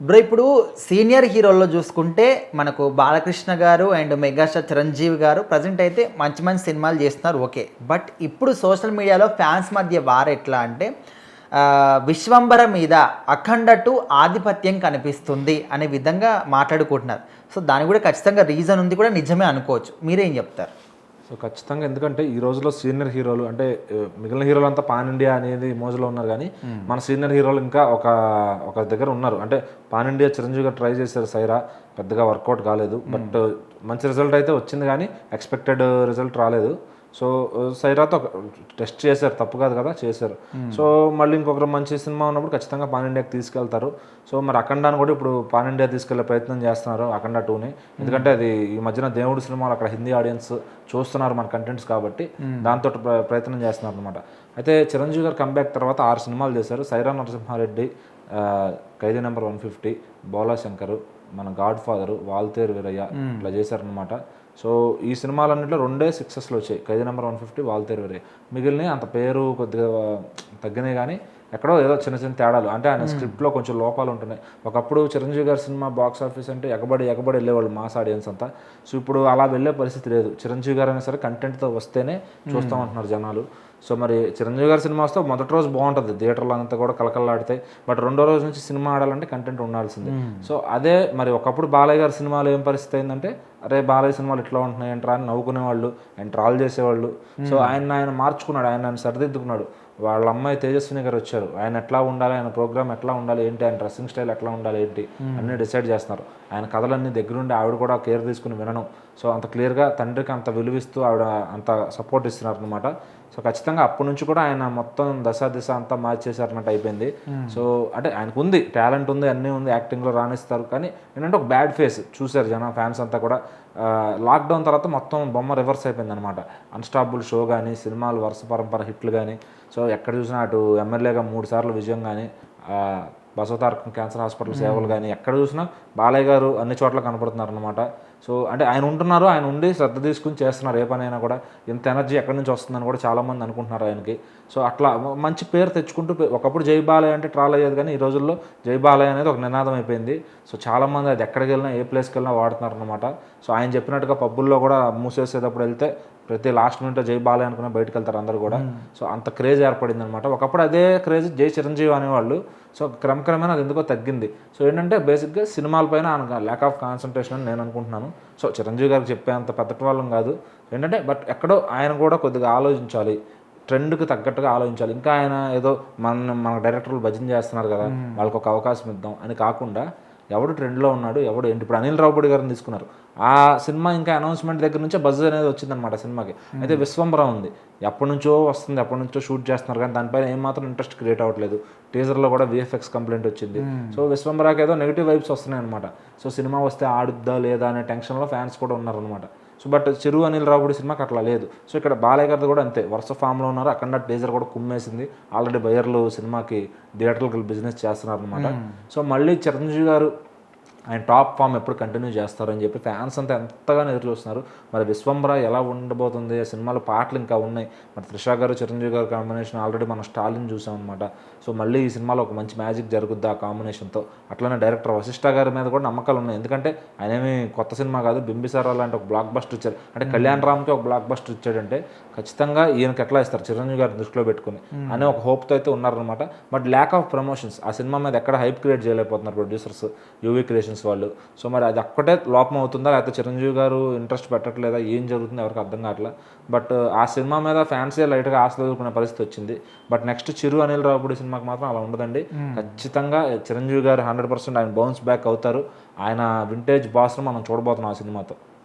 Bro ఇప్పుడు senior హీరోల్లో చూసుకుంటే మనకు బాలకృష్ణ గారు అండ్ మెగాస్టార్ చిరంజీవి గారు ప్రజెంట్ అయితే మంచి మంచి సినిమాలు చేస్తున్నారు ఓకే. బట్ ఇప్పుడు సోషల్ మీడియాలో ఫ్యాన్స్ మధ్య వార్ ఎట్లా అంటే విశ్వంబర మీద అఖండ 2 ఆధిపత్యం కనిపిస్తుంది అనే విధంగా మాట్లాడుకుంటున్నారు. సో దానికి కూడా ఖచ్చితంగా రీజన్ ఉంది, కూడా నిజమే అనుకోవచ్చు. మీరేం చెప్తారు? సో ఖచ్చితంగా, ఎందుకంటే ఈ రోజులో సీనియర్ హీరోలు అంటే మిగిలిన హీరోలు అంతా పాన్ ఇండియా అనేది మోజులో ఉన్నారు, కానీ మన సీనియర్ హీరోలు ఇంకా ఒక దగ్గర ఉన్నారు. అంటే పాన్ ఇండియా చిరంజీవి గారు ట్రై చేశారు, సైరా పెద్దగా వర్కౌట్ కాలేదు. బట్ మంచి రిజల్ట్ అయితే వచ్చింది, కానీ ఎక్స్పెక్టెడ్ రిజల్ట్ రాలేదు. సో సైరాతో టెస్ట్ చేశారు, తప్పు కాదు కదా, చేశారు. సో మళ్ళీ ఇంకొకరు మంచి సినిమా ఉన్నప్పుడు ఖచ్చితంగా పాన్ ఇండియాకి తీసుకెళ్తారు. సో మరి అఖండాన్ని కూడా ఇప్పుడు పాన్ ఇండియా తీసుకెళ్లే ప్రయత్నం చేస్తున్నారు, అఖండ 2ని. ఎందుకంటే అది ఈ మధ్యన దేవుడి సినిమాలు అక్కడ హిందీ ఆడియన్స్ చూస్తున్నారు మన కంటెంట్స్ కాబట్టి, దాంతో ప్రయత్నం చేస్తున్నారు అనమాట. అయితే చిరంజీవి గారు కంబ్యాక్ తర్వాత 6 సినిమాలు చేశారు. సైరా నరసింహారెడ్డి, ఖైదీ నెంబర్ 150, బోలాశంకర్, మన గాడ్ ఫాదర్, వాల్తేరు వీరయ్య ఇట్లా చేశారనమాట. సో ఈ సినిమాలన్నింటిలో 2 సక్సెస్లు వచ్చాయి, ఖైదీ నెంబర్ 150, వాల్తేరు వీరయ్య. మిగిలిన అంత పేరు కొద్దిగా తగ్గినాయి, కానీ ఎక్కడో ఏదో చిన్న చిన్న తేడాలు, అంటే ఆయన స్క్రిప్ట్లో కొంచెం లోపాలు ఉంటున్నాయి. ఒకప్పుడు చిరంజీవి గారి సినిమా బాక్స్ ఆఫీస్ అంటే ఎగబడి వెళ్ళేవాళ్ళు మాస్ ఆడియన్స్ అంతా. సో ఇప్పుడు అలా వెళ్ళే పరిస్థితి లేదు. చిరంజీవి గారు అయినా సరే కంటెంట్తో వస్తేనే చూస్తామంటున్నారు జనాలు. సో మరి చిరంజీవి గారి సినిమా వస్తే మొదటి రోజు బాగుంటుంది, థియేటర్లో అంతా కూడా కలకల్లాడితే. బట్ రెండో రోజు నుంచి సినిమా ఆడాలంటే కంటెంట్ ఉండాల్సిందే. సో అదే మరి ఒకప్పుడు బాలయ్య గారి సినిమాలు ఏం పరిస్థితి అయిందంటే, అరే బాలయ్య సినిమాలు ఇట్లా ఉంటున్నాయి ఏంట్రా అని నవ్వుకునేవాళ్ళు, ఆయన ట్రాల్ చేసేవాళ్ళు. సో ఆయన మార్చుకున్నాడు, ఆయన సరిదిద్దుకున్నాడు. వాళ్ళ అమ్మాయి తేజస్విని గారు వచ్చారు, ఆయన ఎట్లా ఉండాలి, ఆయన ప్రోగ్రామ్ ఎట్లా ఉండాలి ఏంటి, ఆయన డ్రెస్సింగ్ స్టైల్ ఎట్లా ఉండాలి ఏంటి అన్నీ డిసైడ్ చేస్తున్నారు. ఆయన కథలన్నీ దగ్గరుండి ఆవిడ కూడా కేర్ తీసుకుని వినడం. సో అంత క్లియర్గా తండ్రికి అంత విలువిస్తూ ఆవిడ అంత సపోర్ట్ ఇస్తున్నారు అనమాట. సో ఖచ్చితంగా అప్పటి నుంచి కూడా ఆయన మొత్తం దిశ అంతా మార్చేసారన్నట్టు అయిపోయింది. సో అంటే ఆయనకు ఉంది, టాలెంట్ ఉంది, అన్నీ ఉంది, యాక్టింగ్లో రాణిస్తారు. కానీ ఏంటంటే ఒక బ్యాడ్ ఫేస్ చూశారు జనం, ఫ్యాన్స్ అంతా కూడా. లాక్డౌన్ తర్వాత మొత్తం బొమ్మ రివర్స్ అయిపోయింది అనమాట. అన్స్టాపుల్ షో కానీ, సినిమాలు వరుస పరంపర హిట్లు కానీ, సో ఎక్కడ చూసినా అటు ఎమ్మెల్యేగా 3 సార్లు విజయం కానీ, బసవతారకం క్యాన్సర్ హాస్పిటల్ సేవలు కానీ, ఎక్కడ చూసినా బాలయ్య గారు అన్ని చోట్ల కనపడుతున్నారు అనమాట. సో అంటే ఆయన ఉంటున్నారు, ఆయన ఉండి శ్రద్ధ తీసుకుని చేస్తున్నారు ఏ పనైనా కూడా. ఇంత ఎనర్జీ ఎక్కడి నుంచి వస్తుందని కూడా చాలామంది అనుకుంటున్నారు ఆయనకి. సో అట్లా మంచి పేరు తెచ్చుకుంటూ, ఒకప్పుడు జై బాలయ్య అంటే ట్రాల్ అయ్యేది, కానీ ఈ రోజుల్లో జై బాలయ్య అనేది ఒక నినాదం అయిపోయింది. సో చాలామంది అది ఎక్కడికి వెళ్ళినా, ఏ ప్లేస్కి వెళ్ళినా వాడుతున్నారు అనమాట. సో ఆయన చెప్పినట్టుగా పబ్బుల్లో కూడా మూసేసేటప్పుడు వెళ్తే ప్రతి లాస్ట్ మినిట్ జై బాలయ్య అనుకున్న బయటకు వెళ్తారు అందరు కూడా. సో అంత క్రేజ్ ఏర్పడింది అనమాట. ఒకప్పుడు అదే క్రేజ్ జై చిరంజీవి అనేవాళ్ళు. సో క్రమక్రమేణా అది ఎందుకో తగ్గింది. సో ఏంటంటే బేసిక్గా సినిమాలపైన ల్యాక్ ఆఫ్ కాన్సన్ట్రేషన్ అని నేను అనుకుంటున్నాను. సో చిరంజీవి గారికి చెప్పేంత పెద్ద వాళ్ళం కాదు ఏంటంటే, బట్ ఎక్కడో ఆయన కూడా కొద్దిగా ఆలోచించాలి, ట్రెండ్కి తగ్గట్టుగా ఆలోచించాలి. ఇంకా ఆయన ఏదో మన డైరెక్టర్లు భజన చేస్తున్నారు కదా, వాళ్ళకి ఒక అవకాశం ఇద్దాం అని కాకుండా, ఎవడు ట్రెండ్లో ఉన్నాడు, ఎవడు ఏంటి. ఇప్పుడు అనిల్ రావుపూడి గారిని తీసుకున్నారు, ఆ సినిమా ఇంకా అనౌన్స్మెంట్ దగ్గర నుంచే బజ్ అనేది వచ్చిందనమాట సినిమాకి. అయితే విశ్వంబర ఉంది, ఎప్పటి నుంచో వస్తుంది, ఎప్పటి నుంచో షూట్ చేస్తున్నారు, కానీ దానిపైన ఏమాత్రం ఇంట్రెస్ట్ క్రియేట్ అవ్వట్లేదు. టీజర్లో కూడా VFX కంప్లైంట్ వచ్చింది. సో విశ్వంబరాకి ఏదో నెగిటివ్ వైబ్స్ వస్తున్నాయి అనమాట. సో సినిమా వస్తే ఆడుద్దా లేదా అనే టెన్షన్లో ఫ్యాన్స్ కూడా ఉన్నారనమాట. సో బట్ చిరు అనిల్ రావుపూడి సినిమాకి అట్లా లేదు. సో ఇక్కడ బాలయ్య గారిది కూడా అంతే, వరుస ఫామ్లో ఉన్నారు. అక్కడ టీజర్ కూడా కుమ్మేసింది, ఆల్రెడీ బయర్లు సినిమాకి థియేటర్కి బిజినెస్ చేస్తున్నారు అనమాట. సో మళ్ళీ చిరంజీవి గారు ఆయన టాప్ ఫామ్ ఎప్పుడు కంటిన్యూ చేస్తారని చెప్పి ఫ్యాన్స్ అంతా ఎంతగానో ఎదురు చూస్తున్నారు. మరి విశ్వంబర ఎలా ఉండబోతుంది, సినిమాలో పాటలు ఇంకా ఉన్నాయి. మరి త్రిష గారు చిరంజీవి గారు కాంబినేషన్ ఆల్రెడీ మనం స్టాలిన్ చూసాం అనమాట. సో మళ్ళీ ఈ సినిమాలో ఒక మంచి మ్యాజిక్ జరుగుద్ది ఆ కాంబినేషన్తో. అట్లనే డైరెక్టర్ వశిష్ఠ గారి మీద కూడా నమ్మకాలు ఉన్నాయి, ఎందుకంటే ఆయన ఏమి కొత్త సినిమా కాదు, బింబిసారా లాంటి ఒక బ్లాక్ బస్టర్ ఇచ్చారు. అంటే కళ్యాణ్ రామ్కి ఒక బ్లాక్ బస్టర్ ఇచ్చాడంటే ఖచ్చితంగా ఈయనకి ఎట్లా ఇస్తారు చిరంజీవి గారిని దృష్టిలో పెట్టుకుని అనే ఒక హోప్తో అయితే ఉన్నారనమాట. బట్ ల్యాక్ ఆఫ్ ప్రమోషన్స్, ఆ సినిమా మీద ఎక్కడ హైప్ క్రియేట్ చేయలేకపోతున్నారు ప్రొడ్యూసర్స్, యూవీ క్రియేషన్స్ వాళ్ళు. సో మరి అది ఒక్కటే లోపం అవుతుందా, లేకపోతే చిరంజీవి గారు ఇంట్రెస్ట్ పెట్టట్లేదా, ఏం జరుగుతుందో ఎవరికి అర్థం కావట్లా. బట్ ఆ సినిమా మీద ఫ్యాన్సే లైట్గా ఆశ ఎదుర్కొనే పరిస్థితి వచ్చింది. బట్ నెక్స్ట్ చిరు అనిల్ రావుపూడి సినిమాకి మాత్రం అలా ఉండదండి. ఖచ్చితంగా చిరంజీవి గారు 100% ఆయన బౌన్స్ బ్యాక్ అవుతారు. ఆయన వింటేజ్ బాస్ను మనం చూడబోతున్నాం ఆ సినిమాతో.